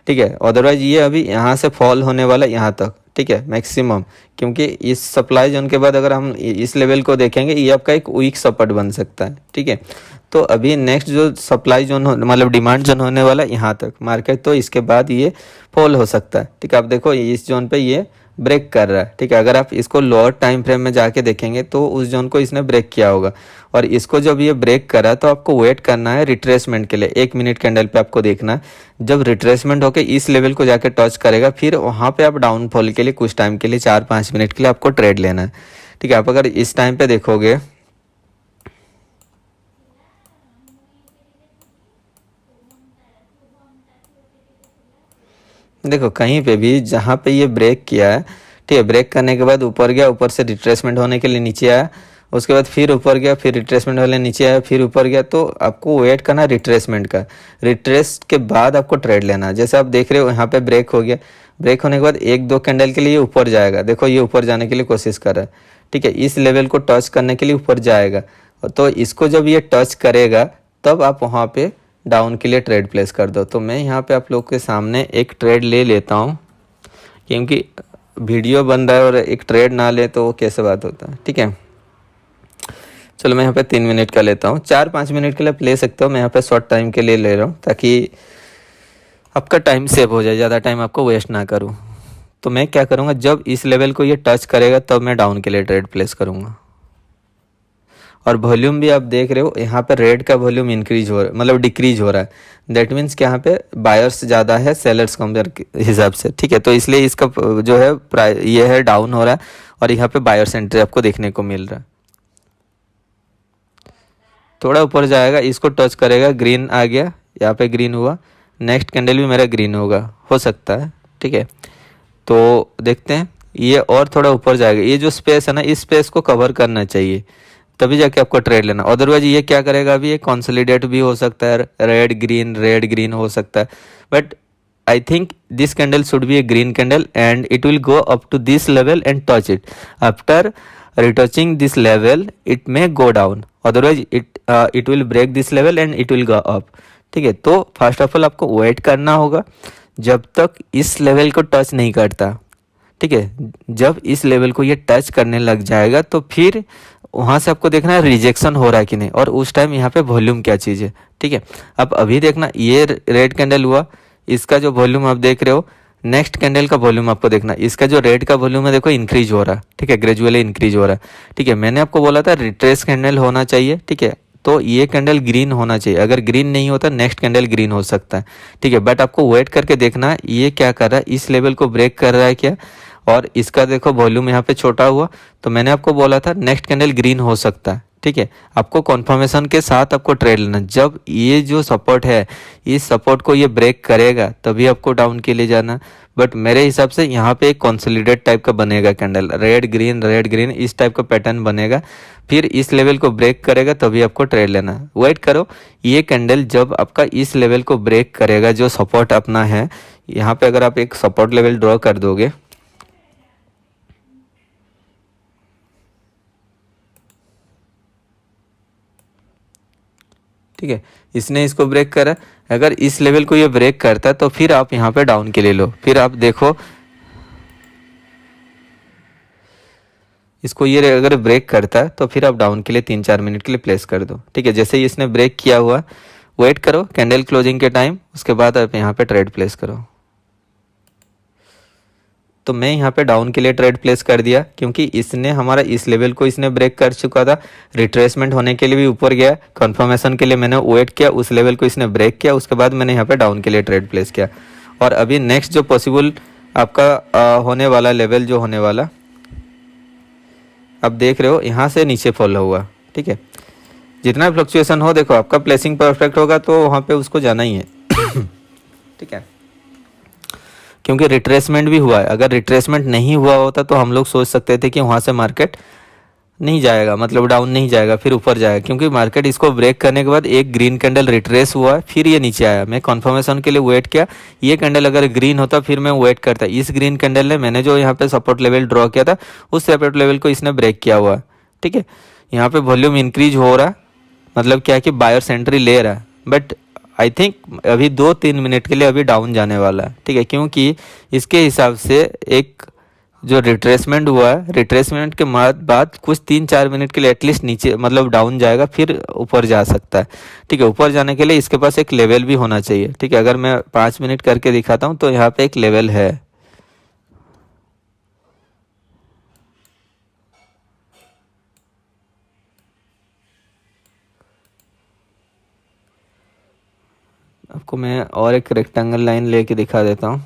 ठीक है। अदरवाइज ये अभी यहाँ से फॉल होने वाला यहाँ तक, ठीक है, मैक्सिमम, क्योंकि इस सप्लाई जोन के बाद अगर हम इस लेवल को देखेंगे ये आपका एक वीक सपोर्ट बन सकता है, ठीक है। तो अभी नेक्स्ट जो सप्लाई जोन मतलब डिमांड जोन होने वाला यहाँ तक मार्केट, तो इसके बाद ये फॉल हो सकता है, ठीक है। आप देखो इस जोन पे ये ब्रेक कर रहा है, ठीक है। अगर आप इसको लोअर टाइम फ्रेम में जाके देखेंगे तो उस जोन को इसने ब्रेक किया होगा, और इसको जब ये ब्रेक करा तो आपको वेट करना है रिट्रेसमेंट के लिए। 1 मिनट कैंडल पे आपको देखना है, जब रिट्रेसमेंट होकर इस लेवल को जाके टच करेगा फिर वहाँ पे आप डाउनफॉल के लिए कुछ टाइम के लिए 4-5 मिनट के लिए आपको ट्रेड लेना है, ठीक है। आप अगर इस टाइम पे देखोगे, देखो कहीं पे भी जहाँ पे ये ब्रेक किया है, ठीक है, ब्रेक करने के बाद ऊपर गया, ऊपर से रिट्रेसमेंट होने के लिए नीचे आया, उसके बाद फिर ऊपर गया, फिर रिट्रेसमेंट होने नीचे आया, फिर ऊपर गया, तो आपको वेट करना रिट्रेसमेंट का। रिट्रेस के बाद आपको ट्रेड लेना है। जैसे आप देख रहे हो यहाँ पे ब्रेक हो गया, ब्रेक होने के बाद 1-2 कैंडल के लिए ऊपर जाएगा। देखो ये ऊपर जाने के लिए कोशिश कर रहा है, ठीक है, इस लेवल को टच करने के लिए ऊपर जाएगा। तो इसको जब ये टच करेगा तब आप वहाँ पे डाउन के लिए ट्रेड प्लेस कर दो। तो मैं यहाँ पे आप लोग के सामने एक ट्रेड ले लेता हूँ, क्योंकि वीडियो बन रहा है और एक ट्रेड ना ले तो वो कैसे बात होता है, ठीक है। चलो मैं यहाँ पे 3 मिनट का लेता हूँ, 4-5 मिनट के लिए आप ले सकते हो, मैं यहाँ पे शॉर्ट टाइम के लिए ले रहा हूँ ताकि आपका टाइम सेव हो जाए, ज़्यादा टाइम आपको वेस्ट ना करूँ। तो मैं क्या करूँगा, जब इस लेवल को ये टच करेगा तब मैं डाउन के लिए ट्रेड प्लेस करूँगा। और वॉल्यूम भी आप देख रहे हो यहाँ पे रेड का वॉल्यूम इंक्रीज हो रहा है, मतलब डिक्रीज हो रहा है। दैट मीन्स कि यहाँ पे बायर्स ज़्यादा है सेलर्स कंपेयर के हिसाब से, ठीक है। तो इसलिए इसका जो है ये है डाउन हो रहा है, और यहाँ पे बायर्स एंट्री आपको देखने को मिल रहा है। थोड़ा ऊपर जाएगा, इसको टच करेगा, ग्रीन आ गया, यहाँ पे ग्रीन हुआ, नेक्स्ट कैंडल भी मेरा ग्रीन होगा, हो सकता है, ठीक है। तो देखते हैं ये और थोड़ा ऊपर जाएगा, ये जो स्पेस है ना इस स्पेस को कवर करना चाहिए, तभी जाके आपको ट्रेड लेना। अदरवाइज ये क्या करेगा, अभी ये कंसोलिडेट भी हो सकता है, रेड ग्रीन हो सकता है, but I think this candle should be a green candle and it will go up to this level and touch it. After retouching this level it may go down, otherwise it will break this level and it will go up, ठीक है। तो first of all आपको wait करना होगा जब तक इस level को टच नहीं करता, ठीक है। जब इस लेवल को ये टच करने लग जाएगा तो फिर वहाँ से आपको देखना है रिजेक्शन हो रहा है कि नहीं, और उस टाइम यहाँ पे वॉल्यूम क्या चीज़ है, ठीक है। अब अभी देखना ये रेड कैंडल हुआ, इसका जो वॉल्यूम आप देख रहे हो, नेक्स्ट कैंडल का वॉल्यूम आपको देखना, इसका जो रेड का वॉल्यूम है देखो इंक्रीज हो रहा है, ठीक है, ग्रेजुअली इंक्रीज हो रहा है, ठीक है। मैंने आपको बोला था रिट्रेस कैंडल होना चाहिए, ठीक है। तो ये कैंडल ग्रीन होना चाहिए, अगर ग्रीन नहीं होता नेक्स्ट कैंडल ग्रीन हो सकता है, ठीक है। बट आपको वेट करके देखना ये क्या कर रहा है, इस लेवल को ब्रेक कर रहा है क्या, और इसका देखो वॉल्यूम यहाँ पे छोटा हुआ, तो मैंने आपको बोला था नेक्स्ट कैंडल ग्रीन हो सकता है, ठीक है। आपको कॉन्फर्मेशन के साथ आपको ट्रेड लेना, जब ये जो सपोर्ट है इस सपोर्ट को ये ब्रेक करेगा तभी आपको डाउन के लिए जाना। बट मेरे हिसाब से यहाँ पे एक कंसोलिडेट टाइप का बनेगा कैंडल, रेड ग्रीन इस टाइप का पैटर्न बनेगा, फिर इस लेवल को ब्रेक करेगा तभी आपको ट्रेड लेना। वेट करो, ये कैंडल जब आपका इस लेवल को ब्रेक करेगा, जो सपोर्ट अपना है यहाँ पे, अगर आप एक सपोर्ट लेवल ड्रॉ कर दोगे, ठीक है, इसने इसको ब्रेक करा। अगर इस लेवल को ये ब्रेक करता तो फिर आप यहाँ पे डाउन के लिए लो। फिर आप देखो इसको ये अगर ब्रेक करता है तो फिर आप डाउन के लिए 3-4 मिनट के लिए प्लेस कर दो। ठीक है, जैसे ही इसने ब्रेक किया हुआ वेट करो कैंडल क्लोजिंग के टाइम, उसके बाद आप यहाँ पे ट्रेड प्लेस करो। तो मैं यहाँ पे डाउन के लिए ट्रेड प्लेस कर दिया क्योंकि इसने हमारा इस लेवल को इसने ब्रेक कर चुका था। रिट्रेसमेंट होने के लिए भी ऊपर गया, कंफर्मेशन के लिए मैंने वेट किया, उस लेवल को इसने ब्रेक किया, उसके बाद मैंने यहाँ पे डाउन के लिए ट्रेड प्लेस किया। और अभी नेक्स्ट जो पॉसिबल आपका होने वाला लेवल जो होने वाला आप देख रहे हो यहाँ से नीचे फॉल हुआ। ठीक है, जितना फ्लक्चुएशन हो देखो आपका प्लेसिंग परफेक्ट होगा तो वहाँ पे उसको जाना ही है। ठीक है, क्योंकि रिट्रेसमेंट भी हुआ है। अगर रिट्रेसमेंट नहीं हुआ होता तो हम लोग सोच सकते थे कि वहाँ से मार्केट नहीं जाएगा, मतलब डाउन नहीं जाएगा, फिर ऊपर जाएगा, क्योंकि मार्केट इसको ब्रेक करने के बाद एक ग्रीन कैंडल रिट्रेस हुआ, फिर ये नीचे आया। मैं कन्फर्मेशन के लिए वेट किया, ये कैंडल अगर ग्रीन होता फिर मैं वेट करता। इस ग्रीन कैंडल ने मैंने जो यहाँ पे सपोर्ट लेवल ड्रॉ किया था उस सपोर्ट लेवल को इसने ब्रेक किया हुआ। ठीक है, यहाँ पे वॉल्यूम इंक्रीज हो रहा, मतलब क्या कि बायर्स एंट्री ले रहा है, बट आई थिंक अभी 2-3 मिनट के लिए अभी डाउन जाने वाला है। ठीक है, क्योंकि इसके हिसाब से एक जो रिट्रेसमेंट हुआ है, रिट्रेसमेंट के बाद कुछ 3-4 मिनट के लिए एटलीस्ट नीचे मतलब डाउन जाएगा, फिर ऊपर जा सकता है। ठीक है, ऊपर जाने के लिए इसके पास एक लेवल भी होना चाहिए। ठीक है, अगर मैं 5 मिनट करके दिखाता हूँ तो यहाँ पे एक लेवल है। आपको मैं और एक रेक्टेंगल लाइन लेके दिखा देता हूँ।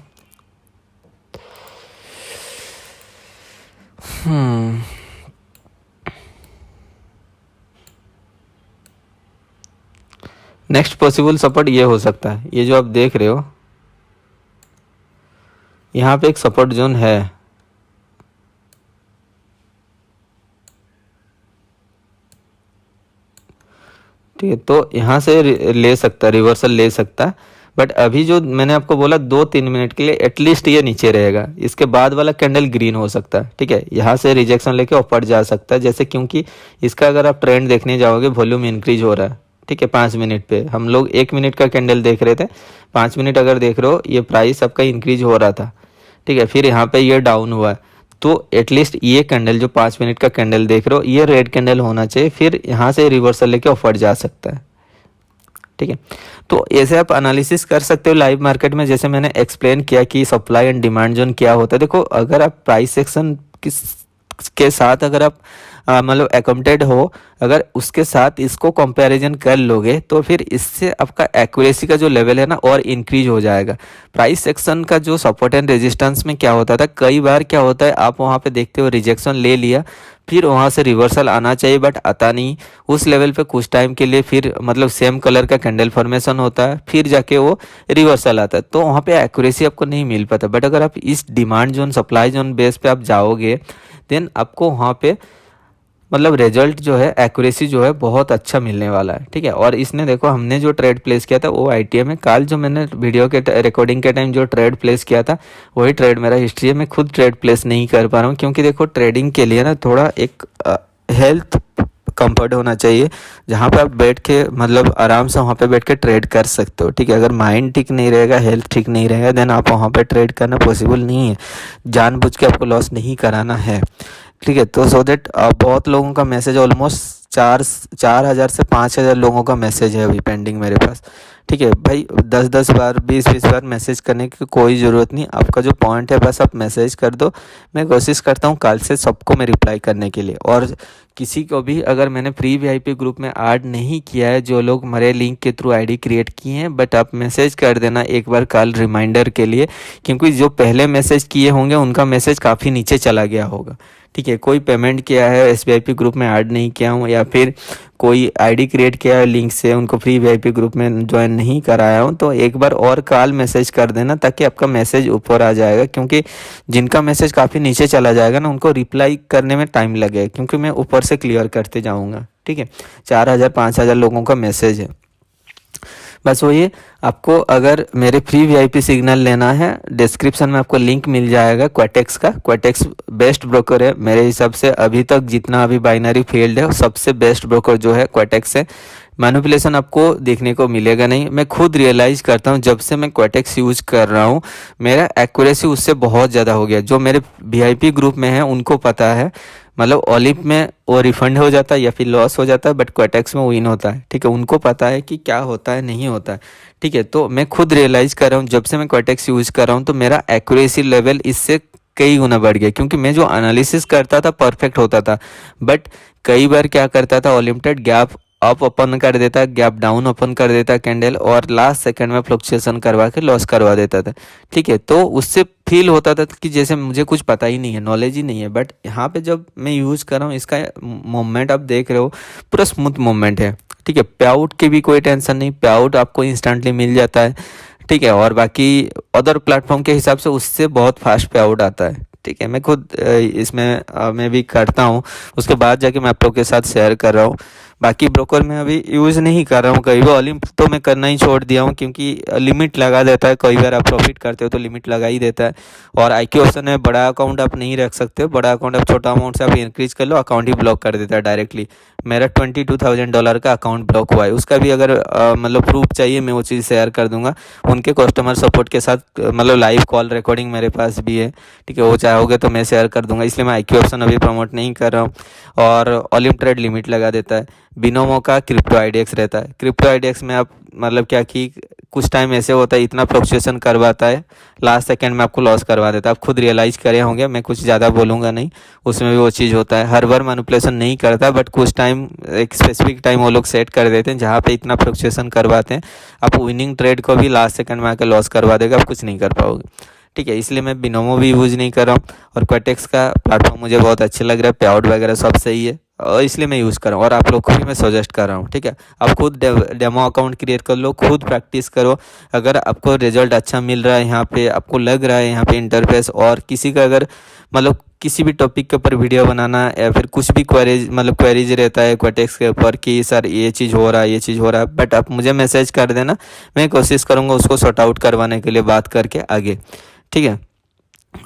नेक्स्ट पॉसिबल सपोर्ट ये हो सकता है, ये जो आप देख रहे हो यहाँ पे एक सपोर्ट जोन है। ठीक है, तो यहाँ से ले सकता है, रिवर्सल ले सकता है, बट अभी जो मैंने आपको बोला 2-3 मिनट के लिए एटलीस्ट ये नीचे रहेगा। इसके बाद वाला कैंडल ग्रीन हो सकता है। ठीक है, यहाँ से रिजेक्शन लेके ऊपर जा सकता है, जैसे क्योंकि इसका अगर आप ट्रेंड देखने जाओगे वॉल्यूम इंक्रीज हो रहा है। ठीक है, 5 मिनट पे हम लोग 1 मिनट का कैंडल देख रहे थे, 5 मिनट अगर देख रहे हो ये प्राइस आपका इंक्रीज हो रहा था। ठीक है, फिर यहाँ पे ये डाउन हुआ है, तो एटलीस्ट ये कैंडल जो 5 मिनट का कैंडल देख रहे हो ये रेड कैंडल होना चाहिए, फिर यहाँ से रिवर्सल लेके ऊपर जा सकता है। ठीक है, तो ऐसे आप एनालिसिस कर सकते हो लाइव मार्केट में, जैसे मैंने एक्सप्लेन किया कि सप्लाई एंड डिमांड जोन क्या होता है। देखो अगर आप प्राइस सेक्शन के साथ अगर आप मतलब अकोमोडेट हो, अगर उसके साथ इसको कंपैरिजन कर लोगे तो फिर इससे आपका एक्यूरेसी का जो लेवल है ना और इंक्रीज हो जाएगा। प्राइस सेक्शन का जो सपोर्ट एंड रेजिस्टेंस में क्या होता था, कई बार क्या होता है आप वहाँ पे देखते हो रिजेक्शन ले लिया, फिर वहाँ से रिवर्सल आना चाहिए बट आता नहीं, उस लेवल पे कुछ टाइम के लिए फिर मतलब सेम कलर का कैंडल फॉर्मेशन होता है, फिर जाके वो रिवर्सल आता है, तो वहाँ पे एक्यूरेसी आपको नहीं मिल पाता। बट अगर आप इस demand zone supply zone base पे आप जाओगे देन आपको वहाँ पे मतलब रिजल्ट जो है एक्यूरेसी जो है बहुत अच्छा मिलने वाला है। ठीक है, और इसने देखो हमने जो ट्रेड प्लेस किया था वो ITM में, कल जो मैंने वीडियो के रिकॉर्डिंग के टाइम जो ट्रेड प्लेस किया था वही ट्रेड मेरा हिस्ट्री है। मैं खुद ट्रेड प्लेस नहीं कर पा रहा हूँ क्योंकि देखो ट्रेडिंग के लिए ना थोड़ा एक हेल्थ कंफर्ट होना चाहिए, जहाँ पे आप बैठ के मतलब आराम से वहाँ पे बैठ के ट्रेड कर सकते हो। ठीक है, अगर माइंड ठीक नहीं रहेगा, हेल्थ ठीक नहीं रहेगा, देन आप वहाँ पे ट्रेड करना पॉसिबल नहीं है। जानबूझ के आपको लॉस नहीं कराना है। ठीक है, तो सो दैट बहुत लोगों का मैसेज ऑलमोस्ट 4,000 से 5,000 लोगों का मैसेज है अभी पेंडिंग मेरे पास। ठीक है भाई, 10-10 बार 20-20 बार मैसेज करने की कोई ज़रूरत नहीं, आपका जो पॉइंट है बस आप मैसेज कर दो। मैं कोशिश करता हूँ कल से सबको मैं रिप्लाई करने के लिए। और किसी को भी अगर मैंने फ्री VIP ग्रुप में ऐड नहीं किया है, जो लोग मेरे लिंक के थ्रू ID क्रिएट किए हैं, बट आप मैसेज कर देना एक बार कल रिमाइंडर के लिए, क्योंकि जो पहले मैसेज किए होंगे उनका मैसेज काफ़ी नीचे चला गया होगा। ठीक है, कोई पेमेंट किया है SVIP ग्रुप में ऐड नहीं किया हूँ, या फिर कोई ID क्रिएट किया है लिंक से उनको फ्री VIP ग्रुप में ज्वाइन नहीं कराया हूँ, तो एक बार और कॉल मैसेज कर देना ताकि आपका मैसेज ऊपर आ जाएगा। क्योंकि जिनका मैसेज काफ़ी नीचे चला जाएगा ना उनको रिप्लाई करने में टाइम लगेगा, क्योंकि मैं ऊपर से क्लियर करते जाऊँगा। ठीक है, 4,000-5,000 लोगों का मैसेज है। बस वही, आपको अगर मेरे फ्री VIP सिग्नल लेना है डिस्क्रिप्शन में आपको लिंक मिल जाएगा क्वाटेक्स का। क्वाटेक्स बेस्ट ब्रोकर है मेरे हिसाब से, अभी तक जितना अभी बाइनरी फील्ड है सबसे बेस्ट ब्रोकर जो है क्वाटेक्स है। मैनिपुलेशन आपको देखने को मिलेगा नहीं। मैं खुद रियलाइज़ करता हूँ जब से मैं क्वाटेक्स यूज़ कर रहा हूँ, मेरा एक्यूरेसी उससे बहुत ज़्यादा हो गया। जो मेरे वीआईपी ग्रुप में हैं उनको पता है, मतलब ओलिप में वो रिफंड हो जाता है या फिर लॉस हो जाता है, बट क्वाटेक्स में विन होता है। ठीक है, उनको पता है कि क्या होता है नहीं होता है। ठीक है, तो मैं खुद रियलाइज़ कर रहा हूँ जब से मैं क्वाटेक्स यूज़ कर रहा हूँ तो मेरा एक्यूरेसी लेवल इससे कई गुना बढ़ गया, क्योंकि मैं जो एनालिसिस करता था परफेक्ट होता था, बट कई बार क्या करता था, लिमिटेड गैप अप ओपन कर देता, गैप डाउन ओपन कर देता कैंडल, और लास्ट सेकंड में फ्लक्चुएशन करवा के लॉस करवा देता था। ठीक है, तो उससे फील होता था कि जैसे मुझे कुछ पता ही नहीं है, नॉलेज ही नहीं है। बट यहाँ पे जब मैं यूज़ कर रहा हूँ, इसका मूवमेंट आप देख रहे हो, पूरा स्मूथ मूवमेंट है। ठीक है, पे आउट की भी कोई टेंशन नहीं, पे आउट आपको इंस्टेंटली मिल जाता है। ठीक है, और बाकी अदर प्लेटफॉर्म के हिसाब से उससे बहुत फास्ट पे आउट आता है। ठीक है, मैं खुद इसमें मैं भी करता हूँ, उसके बाद जाके मैं आप लोग के साथ शेयर कर रहा हूँ। बाकी ब्रोकर में अभी यूज़ नहीं कर रहा हूँ, कई बार ओलिम्प तो मैं करना ही छोड़ दिया हूँ, क्योंकि लिमिट लगा देता है। कई बार आप प्रॉफिट करते हो तो लिमिट लगा ही देता है। और IQ ऑप्शन है, बड़ा अकाउंट आप नहीं रख सकते हो, बड़ा अकाउंट आप छोटा अमाउंट से आप इंक्रीज कर लो, अकाउंट ही ब्लॉक कर देता है डायरेक्टली। मेरा $22,000 का अकाउंट ब्लॉक हुआ है, उसका भी अगर मतलब प्रूफ चाहिए मैं वो चीज़ शेयर कर दूंगा। उनके कस्टमर सपोर्ट के साथ मतलब लाइव कॉल रिकॉर्डिंग मेरे पास भी है। ठीक है, वो चाहोगे तो मैं शेयर कर दूंगा, इसलिए मैं IQ ऑप्शन अभी प्रमोट नहीं कर रहा हूँ। और ओलिम्प ट्रेड लिमिट लगा देता है। बिनोमो का क्रिप्टो IDX रहता है। क्रिप्टो IDX में आप मतलब क्या कि कुछ टाइम ऐसे होता है, इतना फ्लक्चुएशन करवाता है, लास्ट सेकंड में आपको लॉस करवा देता है। आप खुद रियलाइज़ करे होंगे, मैं कुछ ज़्यादा बोलूँगा नहीं, उसमें भी वो चीज़ होता है। हर बार मैनिपुलेशन नहीं करता, बट कुछ टाइम एक स्पेसिफिक टाइम वो लोग सेट कर देते हैं जहाँ पे इतना फ्लक्चुएशन करवाते हैं, आप विनिंग ट्रेड को भी लास्ट सेकंड में आकर लॉस करवा देगा, आप कुछ नहीं कर पाओगे। ठीक है, इसलिए मैं बिनोमो भी यूज़ नहीं कर रहा हूँ। और क्वाटेक्स का प्लेटफॉर्म मुझे बहुत अच्छा लग रहा है, पे आउट वगैरह सब सही है, और इसलिए मैं यूज़ कर रहा हूँ, और आप लोग को भी मैं सजेस्ट कर रहा हूँ। ठीक है, आप खुद डेमो अकाउंट क्रिएट कर लो, खुद प्रैक्टिस करो। अगर आपको रिजल्ट अच्छा मिल रहा है, यहाँ पे आपको लग रहा है यहाँ पे इंटरफेस, और किसी का अगर मतलब किसी भी टॉपिक के ऊपर वीडियो बनाना या फिर कुछ भी क्वेरीज मतलब क्वेरीज रहता है क्वाटेक्स के ऊपर कि सर ये चीज़ हो रहा है, ये चीज़ हो रहा है, बट आप मुझे मैसेज कर देना, मैं कोशिश करूँगा उसको सॉर्ट आउट करवाने के लिए, बात करके आगे। ठीक है,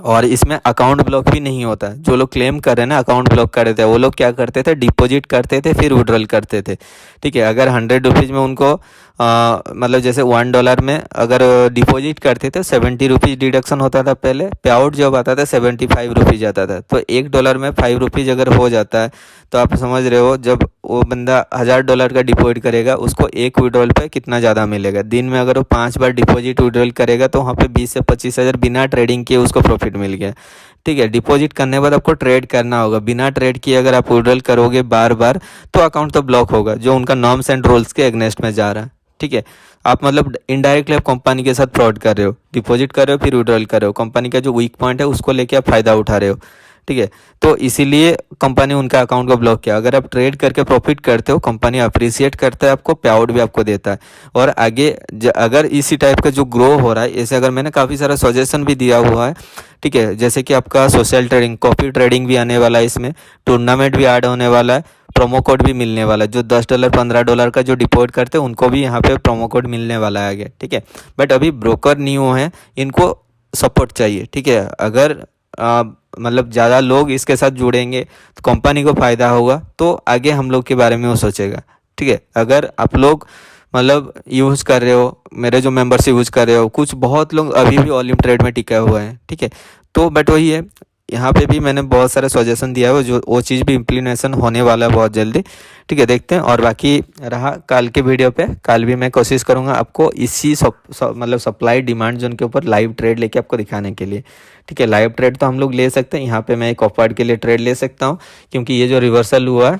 और इसमें अकाउंट ब्लॉक भी नहीं होता। जो लोग क्लेम कर रहे हैं ना अकाउंट ब्लॉक कर रहे थे, वो लोग क्या करते थे, डिपॉजिट करते थे फिर विड्रॉल करते थे। ठीक है, अगर 100 रुपीज़ में उनको मतलब जैसे $1 में अगर डिपॉजिट करते थे 70 रुपीज़ डिडक्शन होता था पहले, पे आउट जब आता था 75 रुपीज़ आता था। तो $1 में 5 रुपीज़ अगर हो जाता है तो आप समझ रहे हो, जब वो बंदा $1000 का डिपॉजिट करेगा उसको एक विड्रॉल पे कितना ज़्यादा मिलेगा। दिन में अगर वो 5 बार डिपॉजिट विड्रॉल करेगा तो वहाँ पे 20 से 25 हज़ार बिना ट्रेडिंग किए उसको प्रॉफिट मिल गया। ठीक है, डिपॉजिट करने के बाद आपको ट्रेड करना होगा, बिना ट्रेड किए अगर आप विड्रॉल करोगे बार बार तो अकाउंट तो ब्लॉक होगा, जो उनका नॉर्म्स एंड रूल्स के अगेंस्ट में जा रहा है। ठीक है, आप मतलब इनडायरेक्टली आप कंपनी के साथ फ्रॉड कर रहे हो, डिपॉजिट कर रहे हो फिर विड्रॉल कर रहे हो, कंपनी का जो वीक पॉइंट है उसको लेके आप फायदा उठा रहे हो। ठीक है, तो इसीलिए कंपनी उनका अकाउंट को ब्लॉक किया। अगर आप ट्रेड करके प्रॉफिट करते हो, कंपनी अप्रिशिएट करता है आपको, पे आउट भी आपको देता है। और आगे अगर इसी टाइप का जो ग्रो हो रहा है, ऐसे अगर मैंने काफ़ी सारा सजेशन भी दिया हुआ है। ठीक है, जैसे कि आपका सोशल ट्रेडिंग, कॉपी ट्रेडिंग भी आने वाला है, इसमें टूर्नामेंट भी ऐड होने वाला है, प्रोमो कोड भी मिलने वाला है। जो $10 $15 का जो डिपॉजिट करते हैं उनको भी यहाँ पे प्रोमो कोड मिलने वाला है आगे। ठीक है, बट अभी ब्रोकर न्यू है, इनको सपोर्ट चाहिए। ठीक है, अगर मतलब ज़्यादा लोग इसके साथ जुड़ेंगे तो कंपनी को फ़ायदा होगा, तो आगे हम लोग के बारे में वो सोचेगा। ठीक है, अगर आप लोग मतलब यूज़ कर रहे हो, मेरे जो मेंबर्स यूज़ कर रहे हो, कुछ बहुत लोग अभी भी ओलिम्प ट्रेड में टिके हुए हैं। ठीक है, तो बट वही है, यहाँ पे भी मैंने बहुत सारे सजेशन दिया है, जो वो चीज़ भी इम्प्लीमेंटेशन होने वाला है बहुत जल्दी। ठीक है, देखते हैं। और बाकी रहा कल के वीडियो पे, कल भी मैं कोशिश करूँगा आपको इसी मतलब सप्लाई डिमांड जोन के ऊपर लाइव ट्रेड लेके आपको दिखाने के लिए। ठीक है, लाइव ट्रेड तो हम लोग ले सकते हैं, यहाँ पे मैं एक ऑफवर्ड के लिए ट्रेड ले सकता हूँ, क्योंकि ये जो रिवर्सल हुआ है,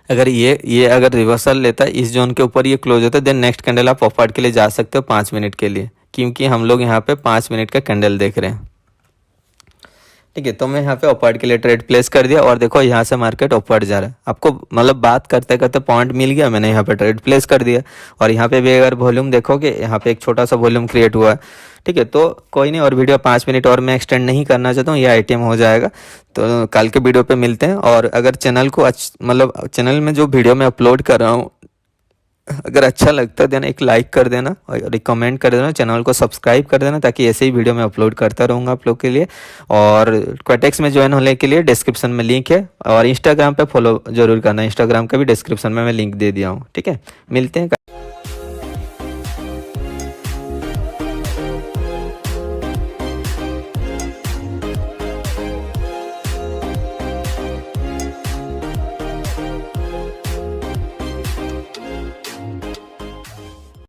अगर ये अगर रिवर्सल लेता है इस जोन के ऊपर, ये क्लोज होता है, देन नेक्स्ट कैंडल आप ऑफवर्ड के लिए जा सकते हो 5 मिनट के लिए, क्योंकि हम लोग यहाँ पे 5 मिनट का कैंडल देख रहे हैं। ठीक है, तो मैं यहाँ पे अपवर्ड के लिए ट्रेड प्लेस कर दिया, और देखो यहाँ से मार्केट अपवर्ड जा रहा है। आपको मतलब बात करते करते पॉइंट मिल गया, मैंने यहाँ पे ट्रेड प्लेस कर दिया। और यहाँ पे भी अगर वॉल्यूम देखोगे, यहाँ पे एक छोटा सा वॉल्यूम क्रिएट हुआ है। ठीक है, तो कोई नहीं, और वीडियो 5 मिनट और मैं एक्सटेंड नहीं करना चाहता हूँ, ये ITM हो जाएगा। तो कल के वीडियो पे मिलते हैं। और अगर चैनल को मतलब चैनल में जो वीडियो मैं अपलोड कर रहा हूँ अगर अच्छा लगता है देना एक लाइक कर देना और एक कमेंट कर देना, चैनल को सब्सक्राइब कर देना, ताकि ऐसे ही वीडियो मैं अपलोड करता रहूँगा आप लोग के लिए। और क्वाटेक्स में ज्वाइन होने के लिए डिस्क्रिप्शन में लिंक है, और इंस्टाग्राम पे फॉलो जरूर करना, इंस्टाग्राम का भी डिस्क्रिप्शन में मैं लिंक दे दिया हूँ। ठीक है, मिलते हैं।